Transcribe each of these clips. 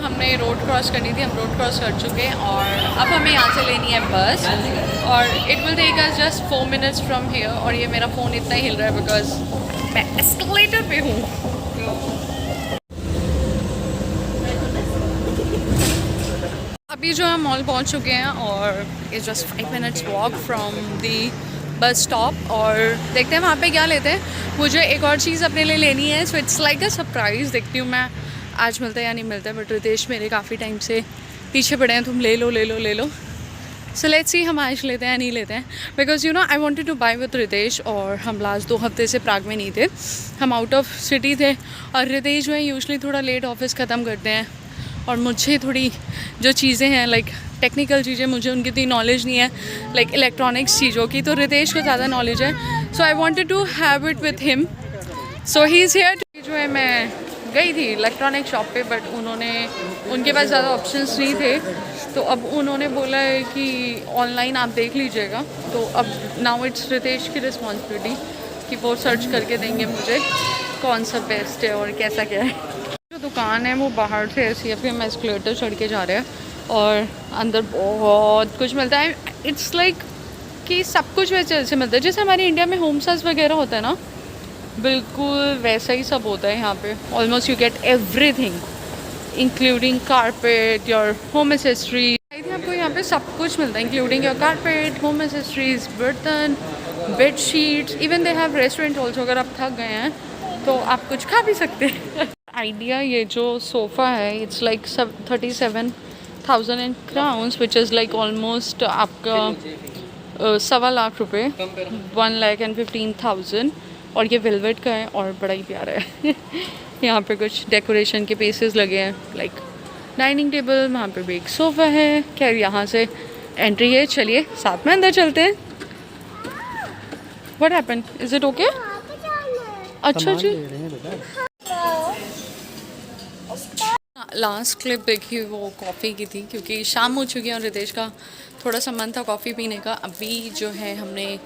हमने road cross करनी थी, हम रोड क्रॉस कर चुके हैं और अब हमें यहाँ से लेनी है बस और it will take us just 4 minutes from here. और ये मेरा फ़ोन इतना ही हिल रहा है बिकॉज मैं एस्केलेटर पे हूँ। अभी जो है मॉल पहुँच चुके हैं और it's just 5 minutes walk from the bus stop और देखते हैं वहाँ पे क्या लेते हैं। मुझे एक और चीज़ अपने लिए लेनी है, so it's like a surprise. देखती हूँ मैं आज मिलता है या नहीं मिलता है, बट रितेश मेरे काफ़ी टाइम से पीछे पड़े हैं, तुम ले लो ले लो ले लो। सो लेट्स सी हम आज लेते हैं या नहीं लेते हैं, because you know I wanted to buy with Ritesh. और हम लास्ट 2 हफ्ते से प्राग में नहीं थे, हम आउट ऑफ सिटी थे और रितेश जो है यूजली थोड़ा लेट ऑफिस ख़त्म करते हैं और मुझे थोड़ी जो चीज़ें हैं लाइक टेक्निकल चीज़ें, मुझे उनकी इतनी नॉलेज नहीं है लाइक इलेक्ट्रॉनिक्स चीज़ों की, तो रितेश को ज़्यादा नॉलेज है। So I wanted to have it with him, so he is here. जो है मैं गई थी इलेक्ट्रॉनिक शॉप पे, बट उनके पास ज़्यादा ऑप्शंस नहीं थे, तो अब उन्होंने बोला है कि ऑनलाइन आप देख लीजिएगा। तो अब नाउ इट्स रितेश की रिस्पॉन्सिबिलिटी कि वो सर्च करके देंगे मुझे कौन सा बेस्ट है और कैसा क्या है। जो दुकान है वो बाहर से ऐसी है, फिर हम एस्केलेटर चढ़ के जा रहे हैं और अंदर बहुत कुछ मिलता है। इट्स लाइक कि सब कुछ वैसे मिलता है जैसे हमारे इंडिया में होम सर्स वगैरह होता है ना, बिल्कुल वैसा ही सब होता है यहाँ पे। Almost you get everything including carpet, your home accessories. I think आपको यहाँ पे सब कुछ मिलता है including your carpet, home accessories, बर्तन, bed sheets, even they have restaurant also. अगर आप थक गए हैं तो आप कुछ खा भी सकते हैं। आइडिया ये जो सोफ़ा है it's like 37,000 in crowns, which is like almost आपका 1.25 लाख रुपये, 1,15,000। और ये वेलवेट का है और बड़ा ही प्यारा है। यहाँ पे कुछ डेकोरेशन के पीसेस लगे हैं लाइक डाइनिंग टेबल, वहाँ पे भी एक सोफ़ा है। खैर यहाँ से एंट्री है, चलिए साथ में अंदर चलते हैं। What happened, is it okay? अच्छा जी, लास्ट क्लिप देखी वो कॉफ़ी की थी क्योंकि शाम हो चुकी है और रितेश का थोड़ा सा मन था कॉफ़ी पीने का। अभी जो है हमने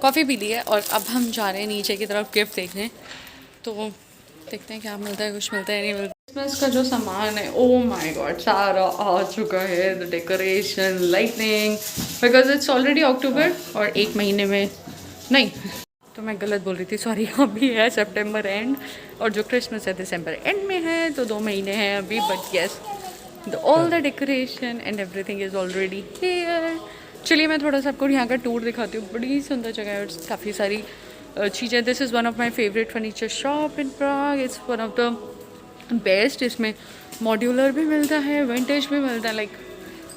कॉफ़ी पी ली है और अब हम जा रहे हैं नीचे की तरफ गिफ्ट देखने। तो देखते हैं क्या मिलता है, कुछ मिलता है नहीं मिलता। क्रिसमस का जो सामान है, ओह माय गॉड, सारा आ चुका है। The decoration, lighting, because it's already October और 1 महीने में नहीं, तो मैं गलत बोल रही थी, सॉरी। अभी है सितंबर एंड और जो क्रिसमस है दिसंबर एंड में है, तो 2 महीने हैं अभी। But yes, all the decoration and everything is already here. चलिए मैं थोड़ा सा आपको यहाँ का टूर दिखाती हूँ। बड़ी सुंदर जगह है और काफ़ी सारी चीज़ें। This is one of my favourite furniture shop in Prague. It's one of the best. इसमें मॉड्यूलर भी मिलता है, विंटेज भी मिलता है, like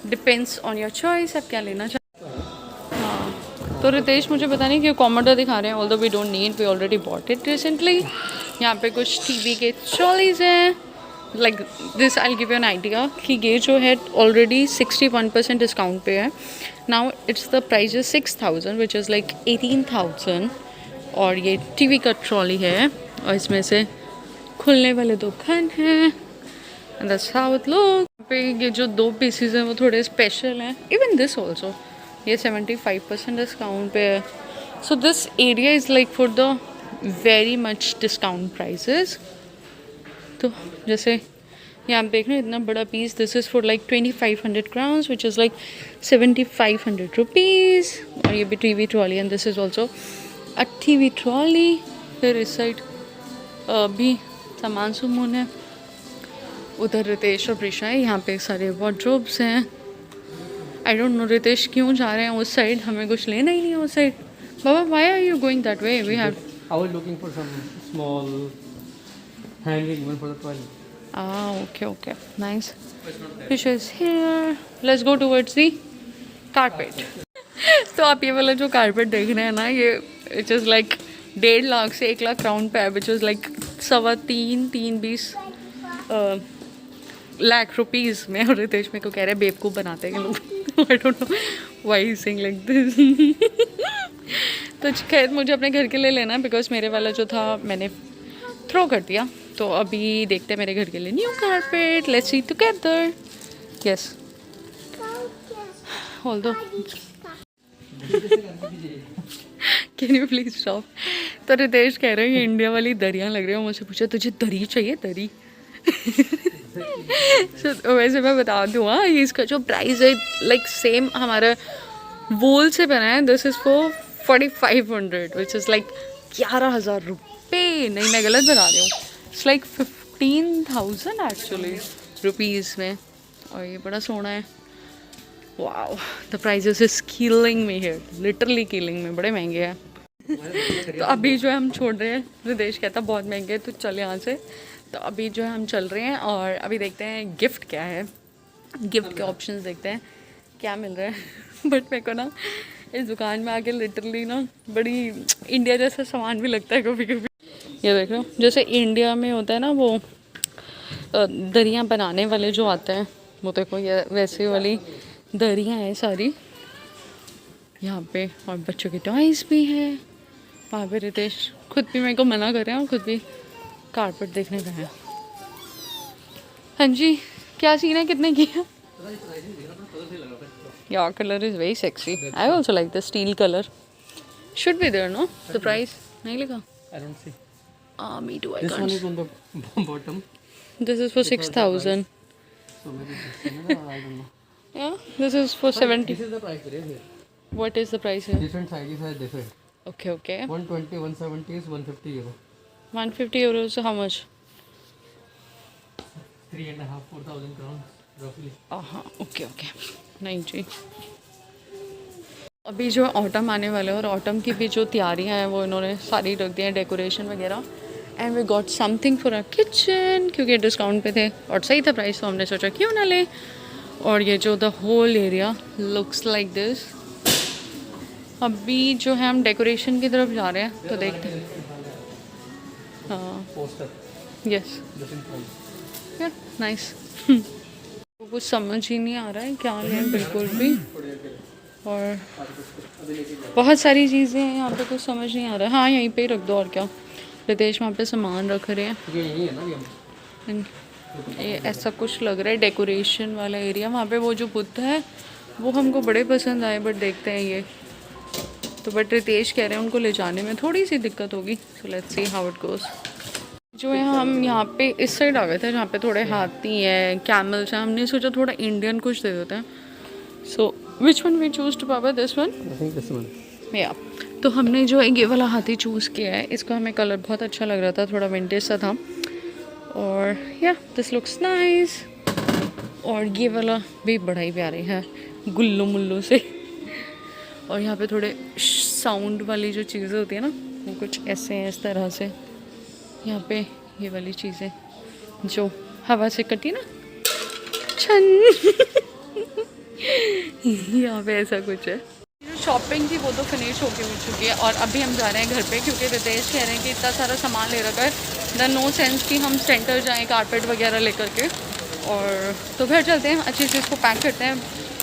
depends on your choice, आप क्या लेना चाहते हैं। हाँ, तो रितेश मुझे पता नहीं क्यों कॉमोडो दिखा रहे हैं, although we don't need, we already bought it recently. यहाँ पे कुछ टीवी के ट्रॉलीज हैं, like this I will give you an idea कि ये जो है ऑलरेडी 61% डिस्काउंट पे है। Now it's the price is 6,000 which is like 18,000। और ये टीवी का ट्रॉली है और इसमें से खुलने वाले 2 खन हैं। That's how it look. पे ये जो 2 पीसेस हैं वो थोड़े स्पेशल हैं। इवन दिस ऑल्सो, ये 75% डिस्काउंट पे है। So this area is like for the very much discount prices. तो जैसे ये आप देख रहे हैं इतना बड़ा piece, this is for like 2500 crowns which is like 7500 rupees. और ये भी TV trolley and this is also a TV trolley. फिर इस साइड भी सामान सुमून है। उधर रितेश और प्रिशा है, यहाँ पे सारे वार्डरोब्स हैं। आई डोंट नो रितेश क्यों जा रहे हैं उस साइड, हमें कुछ लेना ही नहीं है उस साइड। बाबा, why are you going that way? We have I was looking for some small hanging one for the toilet. Okay, nice. Fish is here. Let's go towards the carpet. तो आप ये वाला जो कारपेट देख रहे हैं ना, ये इट इज़ लाइक 1.5 लाख से 1 लाख राउंड पे है, विच इज़ लाइक 3.25 लाख रुपीज़ में। और रितेश मेरे को कह रहे हैं बेवकूफ़ बनाते हैं लोग। I don't know why he sing like this. तो खैर मुझे अपने घर के लिए लेना है बिकॉज मेरे वाला जो था मैंने थ्रो कर दिया। तो अभी देखते हैं मेरे घर के लिए new carpet. Let's see together. Yes, although can you please stop. तो रितेश कह रहे हैं ये इंडिया वाली दरियाँ लग रही है। मुझसे पूछा तुझे दरी चाहिए? दरी So, वैसे मैं बता दूँ हाँ, ये इसका जो प्राइस है लाइक सेम हमारा वूल से बना है. This is for 4500 which is like 11,000 रुपये. नहीं, मैं गलत बता रही हूँ. इट्स लाइक 15,000 एक्चुअली रुपीज़ में. और ये बड़ा सोना है. Wow, the prices is killing me here, literally killing me. बड़े महंगे हैं. तो अभी जो है हम छोड़ रहे हैं. रितेश कहता बहुत महंगे तो चल यहाँ से. तो अभी जो है हम चल रहे हैं और अभी देखते हैं गिफ्ट क्या है. गिफ्ट के ऑप्शंस देखते हैं क्या मिल रहा है. बट मेरे को ना इस दुकान में आके लिटरली ना बड़ी इंडिया जैसा सामान भी लगता है कभी कभी. ये देख रहे हो, जैसे इंडिया में होता है ना वो दरियाँ बनाने वाले जो आते हैं, वो देखो ये वैसे वाली दरियाँ हैं सारी यहाँ पे. और बच्चों के टॉयज़ भी हैं वहाँ पे. रितेश खुद भी मेरे को मना कर रहे हैं और खुद भी कारपेट देखने गए हैं. हाँ जी, क्या सीन है, कितने की है? Your color is very sexy. I also like the steel color. Should be there, no? The price नहीं लिखा. I don't see. Me too. I This can't. one is on the bottom. This is for 6,000. So maybe this one, I don't know. Yeah, this is for 70. This is the price right here. What is the price here? Different sizes are different. Okay, okay. 120, 170 is 150 euro. 150 euros. So how much? 3,500, 4,000 crowns roughly. हाँ, okay okay. नहीं जी, अभी जो autumn आने वाला है और autumn की भी जो तैयारियां हैं वो इन्होंने सारी रख दी हैं, डेकोरेशन वगैरह. And we got something for a kitchen क्योंकि डिस्काउंट पे थे और सही था प्राइस, तो हमने सोचा क्यों ना ले. और ये जो the whole area looks like this. अभी जो है हम डेकोरेशन की तरफ जा रहे हैं तो देखते हैं. हाँ, Poster. Yes, Different price. Nice. कुछ समझ ही नहीं आ रहा है क्या है बिल्कुल भी. और बहुत सारी चीज़ें हैं यहाँ पे, कुछ समझ नहीं आ रहा है. हाँ, यहीं पे ही रख दो और क्या. रितेश वहाँ पे सामान रख रहे हैं. ये यही है ना ये. ये ऐसा कुछ लग रहा है डेकोरेशन वाला एरिया. वहाँ पे वो जो बुद्ध है वो हमको बड़े पसंद आए, बट देखते हैं ये तो. बट रितेश कह रहे हैं उनको ले जाने में थोड़ी सी दिक्कत होगी. So let's see how it goes. जो है हम यहाँ पे इस साइड आ गए थे जहाँ पे थोड़े हाथी हैं, कैमल्स हैं. हमने सोचा थोड़ा इंडियन कुछ दे देते हैं. So which one we choose to papa? This one. I think this one. या तो हमने जो है ये वाला हाथी चूज़ किया है. इसका हमें कलर बहुत अच्छा लग रहा था, थोड़ा विंटेज सा था. और या दिस लुक्स नाइस. और ये वाला भी बड़ा ही प्यारे है, गुल्लू मुल्लू से. और यहाँ पे थोड़े साउंड वाली जो चीज़ें होती है ना वो कुछ ऐसे हैं, इस तरह से. यहाँ पे ये वाली चीज़ें जो हवा से कटी ना, छन. यहाँ पे ऐसा कुछ है. जो शॉपिंग थी वो तो फिनिश होके हो चुकी है और अभी हम जा रहे हैं घर पे क्योंकि रितेश कह रहे हैं कि इतना सारा सामान ले रखा है, द नो सेंस कि हम सेंटर जाएं कारपेट वगैरह लेकर के. और तो घर चलते हैं, अच्छे से इसको पैक करते हैं,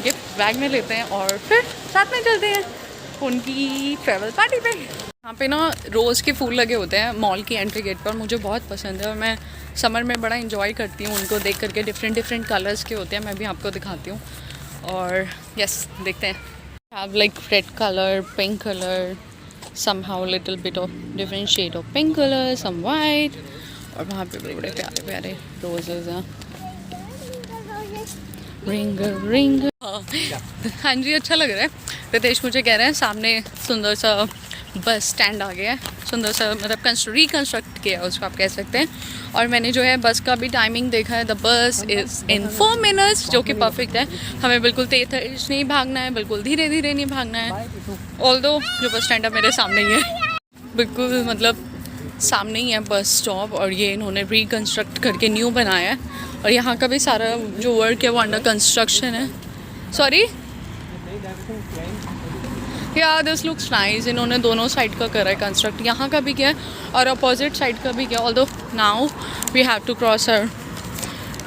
गिफ्ट बैग में लेते हैं और फिर साथ में चलते हैं उनकी ट्रैवल पार्टी पे. यहाँ पे ना रोज़ के फूल लगे होते हैं मॉल की एंट्री गेट पर. मुझे बहुत पसंद है और मैं समर में बड़ा इंजॉय करती हूँ उनको देख करके. डिफरेंट कलर्स के होते हैं, मैं भी आपको दिखाती हूँ. और यस, देखते हैं. Have like red colour, pink colour, somehow little bit of different shade of pink color, some white. और वहाँ पे बड़े बड़े प्यारे प्यारे रोजेज हैं. रिंग. हाँ जी, अच्छा लग रहा है. रितेश मुझे कह रहे हैं सामने सुंदर सा बस स्टैंड आ गया है. सुंदर सा मतलब रिकन्स्ट्रक्ट किया है उसको आप कह सकते हैं. और मैंने जो है बस का भी टाइमिंग देखा है. The bus is in 4 minutes, जो कि परफेक्ट है. हमें बिल्कुल तेज नहीं भागना है, बिल्कुल धीरे धीरे नहीं भागना है. ऑल्दो जो बस स्टैंड है मेरे सामने ही है, बिल्कुल मतलब सामने ही है बस स्टॉप. और ये इन्होंने रिकन्स्ट्रक्ट करके न्यू बनाया है. और यहाँ का भी सारा जो वर्क है वो अंडर कंस्ट्रक्शन है. सॉरी, या दिस लुक्स नाइस. इन्होंने दोनों साइड का करा है कंस्ट्रक्ट, यहाँ का भी किया है और अपोजिट साइड का भी किया. Although now we have to cross our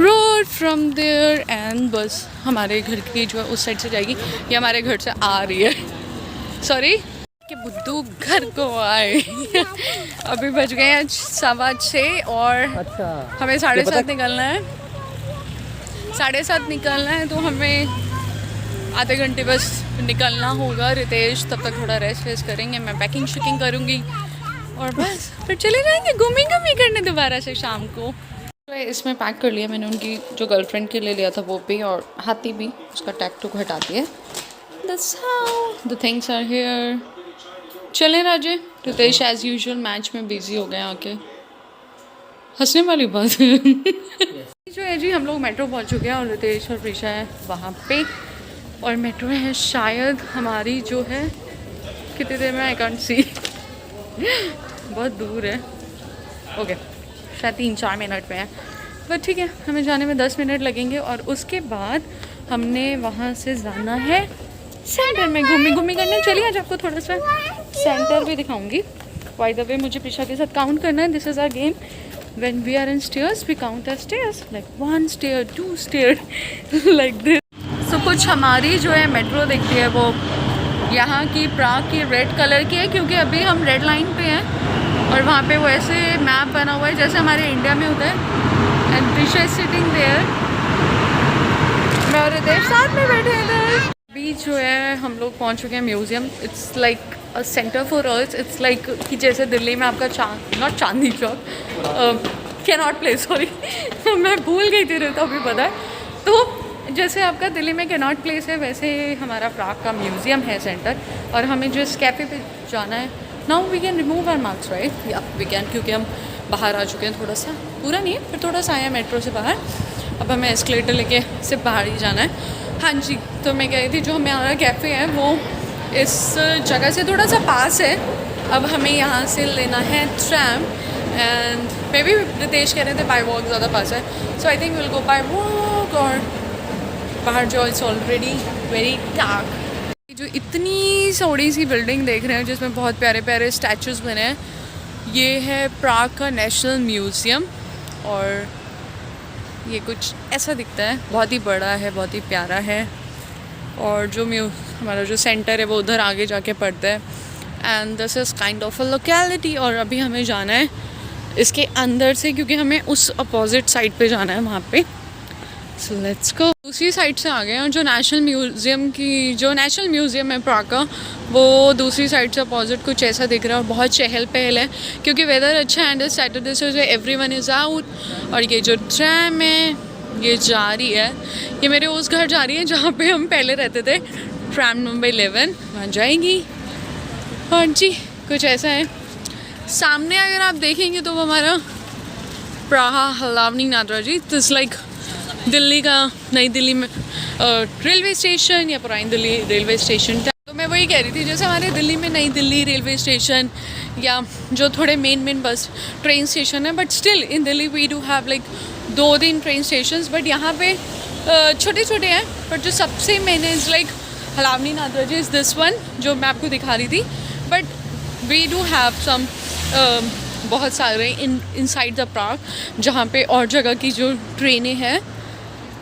road from there and बस हमारे घर की जो है उस साइड से जाएगी. ये हमारे घर से आ रही है. सॉरी कि बुद्धू घर को आए. अभी बज गए हैं 6:15 और अच्छा, हमें 7:30 निकलना है. 7:30 निकलना है तो हमें आधे घंटे बस निकलना होगा. रितेश तब तक थोड़ा रेस्ट करेंगे, मैं पैकिंग शिकिंग करूँगी और बस फिर चले जाएंगे घूमी करने दोबारा से शाम को. तो इसमें पैक कर लिया मैंने, उनकी जो गर्लफ्रेंड के लिए लिया था वो भी, और हाथी भी, उसका टैग टूक हटा दिया। That's how the things are here. चलें राजे, रितेश एज यूजुअल मैच में बिजी हो गए आके, हंसने वाली बात है। जो है जी, हम लोग मेट्रो पहुंच चुके हैं और रितेश और प्रीशा है वहाँ पे, और मेट्रो है शायद हमारी जो है कितनी देर में, आई कांट सी, बहुत दूर है। ओके, शायद 3-4 मिनट में है, बट ठीक है, हमें जाने में 10 मिनट लगेंगे। और उसके बाद हमने वहाँ से जाना है सेंटर में घूमी करने। चलिए आज आपको थोड़ा सा सेंटर भी दिखाऊंगी। बाय द वे, मुझे प्रीशा के साथ काउंट करना है। This is our game, when we are in stairs we count our stairs, like 1 stair 2 stair like this. So कुछ हमारी जो है मेट्रो दिखती है वो यहाँ की प्राग की रेड कलर की है, क्योंकि अभी हम रेड लाइन पे हैं और वहाँ पे वो ऐसे मैप बना हुआ है जैसे हमारे इंडिया में होता है। And Preesha is sitting there, मैं और रितेश साथ में बैठे हैं। अभी जो है हम लोग पहुँच चुके हैं museum. It's like a centre for earth. It's like कि जैसे दिल्ली में आपका Chandni Chowk, cannot place, sorry मैं भूल गई थी, तो अभी पता है। तो जैसे आपका दिल्ली में कैनॉट प्लेस है, वैसे हमारा प्राग का म्यूज़ियम है सेंटर। और हमें जो इस कैफ़े पे जाना है, now we can remove our marks right, या वी कैन, क्योंकि हम बाहर आ चुके हैं, थोड़ा सा, पूरा नहीं है पर थोड़ा सा आया मेट्रो से बाहर। अब हमें एस्केलेटर लेके सिर्फ बाहर ही जाना है। हाँ जी, तो मैं कह रही थी जो हमारा कैफ़े है वो इस जगह से थोड़ा सा पास है। अब हमें यहाँ से लेना है tram, and maybe Ritesh कह रहे थे बाय वॉक ज़्यादा पास है, so I think will go by walk. और बाहर जो इट्स ऑलरेडी वेरी डार्क। जो इतनी सोड़ी सी बिल्डिंग देख रहे हैं जिसमें बहुत प्यारे प्यारे स्टैचूज़ बने हैं, ये है प्राग का नेशनल म्यूज़ियम। और ये कुछ ऐसा दिखता है, बहुत ही बड़ा है, बहुत ही प्यारा है। और जो हमारा जो सेंटर है वो उधर आगे जाके पड़ता है। And this is kind of a locality. और अभी हमें जाना है इसके अंदर से, क्योंकि हमें उस अपोजिट साइड पे जाना है वहाँ पे। So let's go. दूसरी साइड से आ गए हैं, और जो नेशनल म्यूज़ियम है प्राग का, वो दूसरी साइड से अपोजिट कुछ ऐसा दिख रहा है। और बहुत चहल पहल है क्योंकि वेदर अच्छा है, एंड सैटरडे से एवरीवन इज़ आउट। और ये जो ट्रैम है ये जा रही है, ये मेरे उस घर जा रही है जहाँ पे हम पहले रहते थे, ट्रैम नंबर 11 वहाँ जाएंगी। और जी कुछ ऐसा है। सामने अगर आप देखेंगे तो वो हमारा प्राग हलावनी नादरा जी, दिस लाइक दिल्ली का, नई दिल्ली में रेलवे स्टेशन या पुरानी दिल्ली रेलवे स्टेशन। तो मैं वही कह रही थी, जैसे हमारे दिल्ली में नई दिल्ली रेलवे स्टेशन या जो थोड़े मेन बस ट्रेन स्टेशन है, but still in Delhi we do have like 2-3 train station. But यहाँ पे छोटे छोटे हैं, बट जो सबसे main is like Hlavni Nadrazi is this one जो मैं आपको दिखा रही थी। But we do have some बहुत सारे इनसाइड द प्राग, जहाँ पे और जगह की जो ट्रेनें हैं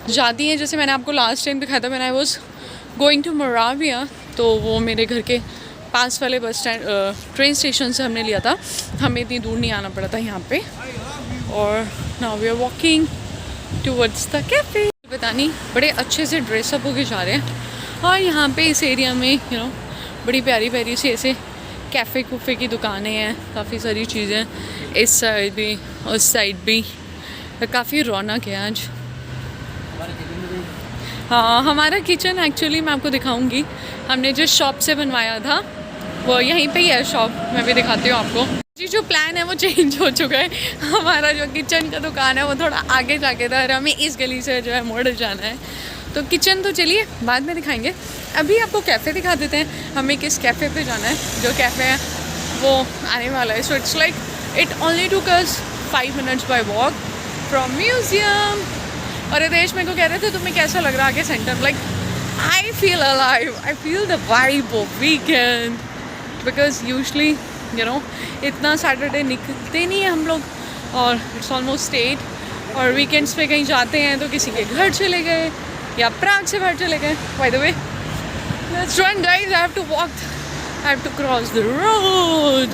जाती हैं। जैसे मैंने आपको लास्ट टाइम दिखाया था, मैंने I was going to Moravia, तो वो मेरे घर के पास वाले बस स्टैंड ट्रेन स्टेशन से हमने लिया था, हमें इतनी दूर नहीं आना पड़ा था यहाँ पे। और now we are walking towards the cafe. पता नहीं, बड़े अच्छे से ड्रेसअप होके जा रहे हैं। और यहाँ पे इस एरिया में बड़ी प्यारी प्यारी सी ऐसे कैफ़े कूफ़े की दुकानें हैं, काफ़ी सारी चीज़ें, इस साइड भी उस साइड भी, काफ़ी रौनक है आज। हाँ, हमारा किचन एक्चुअली मैं आपको दिखाऊंगी, हमने जिस शॉप से बनवाया था वो यहीं पे ही है शॉप, मैं भी दिखाती हूँ आपको। जी जो प्लान है वो चेंज हो चुका है, हमारा जो किचन का दुकान है वो थोड़ा आगे जाके था और हमें इस गली से जो है मोड़ जाना है। तो किचन तो चलिए बाद में दिखाएंगे, अभी आपको कैफ़े दिखा देते हैं, हमें किस कैफ़े पे जाना है। जो कैफ़े है वो आने वाला है। So it's like it only took us 5 minutes bye walk from museum. और रितेश मेरे को कह रहे थे तुम्हें कैसा लग रहा है आगे centre, like I feel alive, I feel the vibe of weekend, because usually इतना सैटरडे निकलते नहीं है हम लोग, और इट्स ऑलमोस्ट 8, और वीकेंड्स पे कहीं जाते हैं तो किसी के घर चले गए या प्राग से बाहर चले गए। By the way let's run guys, I have to walk, I have to cross the road.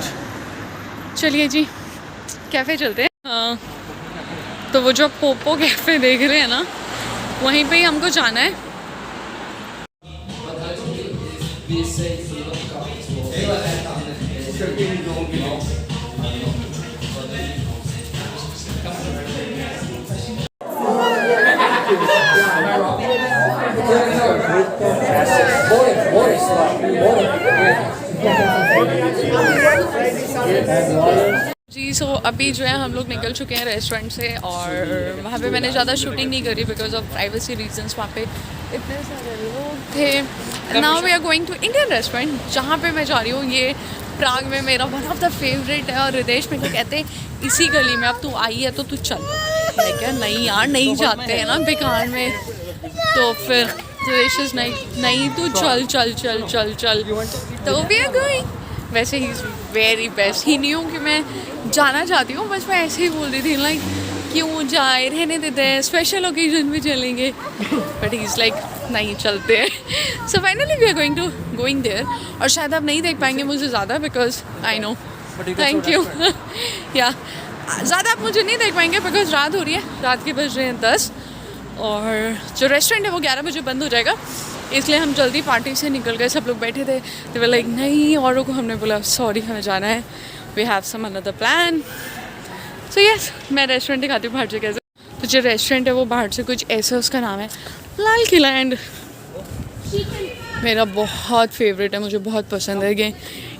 चलिए जी कैफ़े चलते हैं। हाँ, तो वो जो पोपो कैफ़े देख रहे हैं ना, वहीं पे ही हमको जाना है। जी सो अभी जो है हम लोग निकल चुके हैं रेस्टोरेंट से और वहाँ पे मैंने ज़्यादा शूटिंग नहीं करी बिकॉज ऑफ प्राइवेसी रीजंस। वहाँ पे इतने सारे लोग थे। Now we are going to Indian restaurant जहाँ पे मैं जा रही हूँ। ये प्राग में मेरा वन ऑफ द फेवरेट है और रितेश मेरे को कहते हैं इसी गली में अब तू आई है तो तू चल। मैं क्या नहीं यार नहीं जाते हैं ना बेकार में। तो फिर रितेश नहीं तू चल चल चल चल चल तो वी आर गोइंग। वैसे ही is very best. He knew कि मैं जाना चाहती हूँ बस मैं ऐसे ही बोल रही थी लाइक क्यों जाए रहने देते हैं स्पेशल ओकेजन भी चलेंगे बट ही इज़ लाइक नहीं चलते हैं। So finally we are going there और शायद आप नहीं देख पाएंगे मुझे ज़्यादा because I know thank you या ज़्यादा आप मुझे नहीं देख पाएंगे बिकॉज रात हो रही है। रात के बज रहे हैं 10 और जो रेस्टोरेंट है वो 11 बजे बंद हो जाएगा इसलिए हम जल्दी पार्टी से निकल गए। सब लोग बैठे थे तो वे लाइक नहीं औरों को हमने बोला सॉरी हमें जाना है we have some another plan. So yes मैं रेस्टोरेंट दिखाती हूँ बाहर से कैसे। तो जो रेस्टोरेंट है वो बाहर से कुछ ऐसा उसका नाम है लाल किला एंड मेरा बहुत फेवरेट है मुझे बहुत पसंद है ये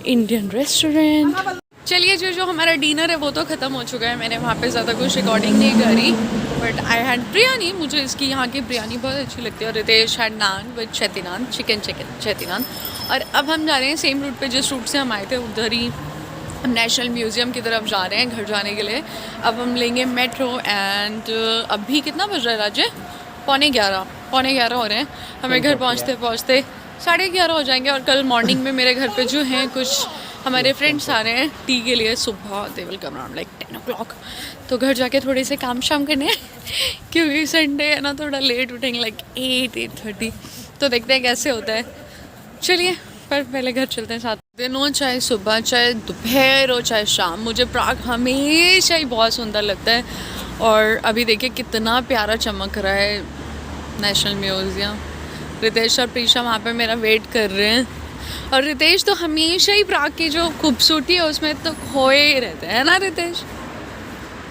इंडियन रेस्टोरेंट। चलिए जो हमारा डिनर है वो तो ख़त्म हो चुका है। मैंने वहाँ पे ज़्यादा कुछ रिकॉर्डिंग नहीं करी बट आई हैड बिरयानी। मुझे इसकी यहाँ की बिरयानी बहुत अच्छी लगती है। और रितेश हैड नान विद चेती नान चिकन चेती नान। और अब हम जा रहे हैं सेम रूट पे जिस रूट से हम आए थे उधर ही नेशनल म्यूज़ियम की तरफ जा रहे हैं घर जाने के लिए। अब हम लेंगे मेट्रो एंड अभी कितना बज रहा है राज्य 11:15 हो रहे हैं। हमें घर पहुँचते 11:30 हो जाएंगे। और कल मॉर्निंग में मेरे घर पे जो हैं कुछ हमारे फ्रेंड्स आ रहे हैं टी के लिए सुबह they will come around like 10 o'clock। तो घर जाके थोड़े से काम शाम करने हैं क्योंकि संडे है ना थोड़ा लेट उठेंगे लाइक 8:30। तो देखते हैं कैसे होता है। चलिए पर पहले घर चलते हैं। साथ दिन हो चाहे सुबह चाहे दोपहर हो चाहे शाम मुझे प्राग हमेशा ही बहुत सुंदर लगता है। और अभी देखिए कितना प्यारा चमक रहा है नेशनल म्यूज़ियम। रितेश और प्रीशा वहाँ पे मेरा वेट कर रहे हैं और रितेश तो हमेशा ही प्राग की जो खूबसूरती है उसमें तो खोए ही रहते हैं ना Ritesh.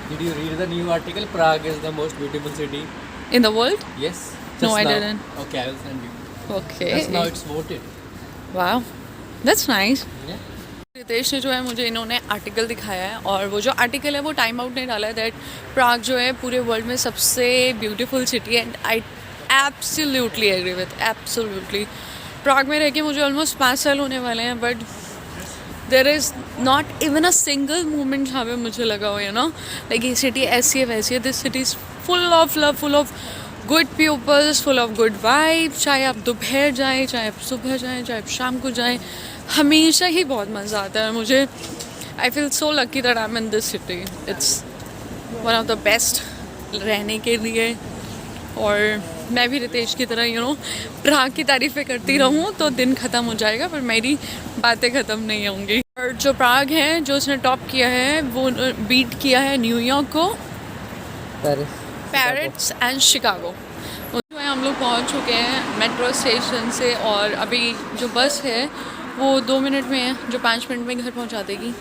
Did you read the new article? Prague is the most beautiful city In the world? Yes. No, just I now. didn't. Okay, I will send you. Okay. Just now it's voted. Wow. That's nice. Yeah. Ritesh ने जो है मुझे इन्होंने article दिखाया है और वो जो आर्टिकल है वो टाइम आउट ने डाला है दैट प्राग जो है पूरे वर्ल्ड में सबसे beautiful city and I absolutely agree with absolutely. Prague में रह के मुझे ऑलमोस्ट 5 साल होने वाले हैं but there is not even a single moment जहाँ पे मुझे लगा हो यू नो लाइक ये सिटी ऐसी है वैसी है। This city is full of love full of good peoples full of good vibe. चाहे आप दोपहर जाएँ चाहे आप सुबह जाएँ चाहे आप शाम को जाएँ हमेशा ही बहुत मज़ा आता है मुझे। I feel so lucky that I am in this city. It's one of the best रहने के लिए। और मैं भी रितेश की तरह यू नो प्राग की तारीफ़ें करती रहूँ तो दिन ख़त्म हो जाएगा पर मेरी बातें ख़त्म नहीं होंगी। और जो प्राग है जो उसने टॉप किया है वो बीट किया है न्यूयॉर्क को पेरिस एंड शिकागो। जो है हम लोग पहुँच चुके हैं मेट्रो स्टेशन से और अभी जो बस है वो 2 मिनट में है जो 5 मिनट में घर पहुँचा देगी।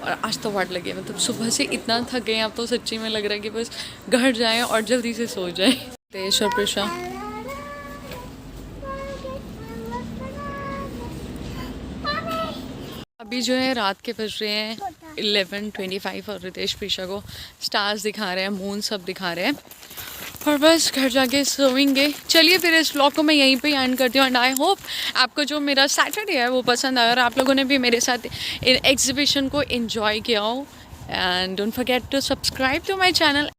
और आज तो वाट लगी मतलब सुबह से इतना थक गए अब तो सच्ची में लग रहा है कि बस घर जाएं और जल्दी से सो जाएं। तेज और प्रिशा अभी जो है रात के बज रहे हैं 11:25 और रितेश प्रिशा को स्टार्स दिखा रहे हैं मून सब दिखा रहे हैं और बस घर जाके सोएंगे। चलिए फिर इस व्लॉग को मैं यहीं पे एंड करती हूँ एंड आई होप आपको जो मेरा सैटरडे है वो पसंद आया और आप लोगों ने भी मेरे साथ एग्जीबिशन को एंजॉय किया हो। And don't forget to subscribe to my channel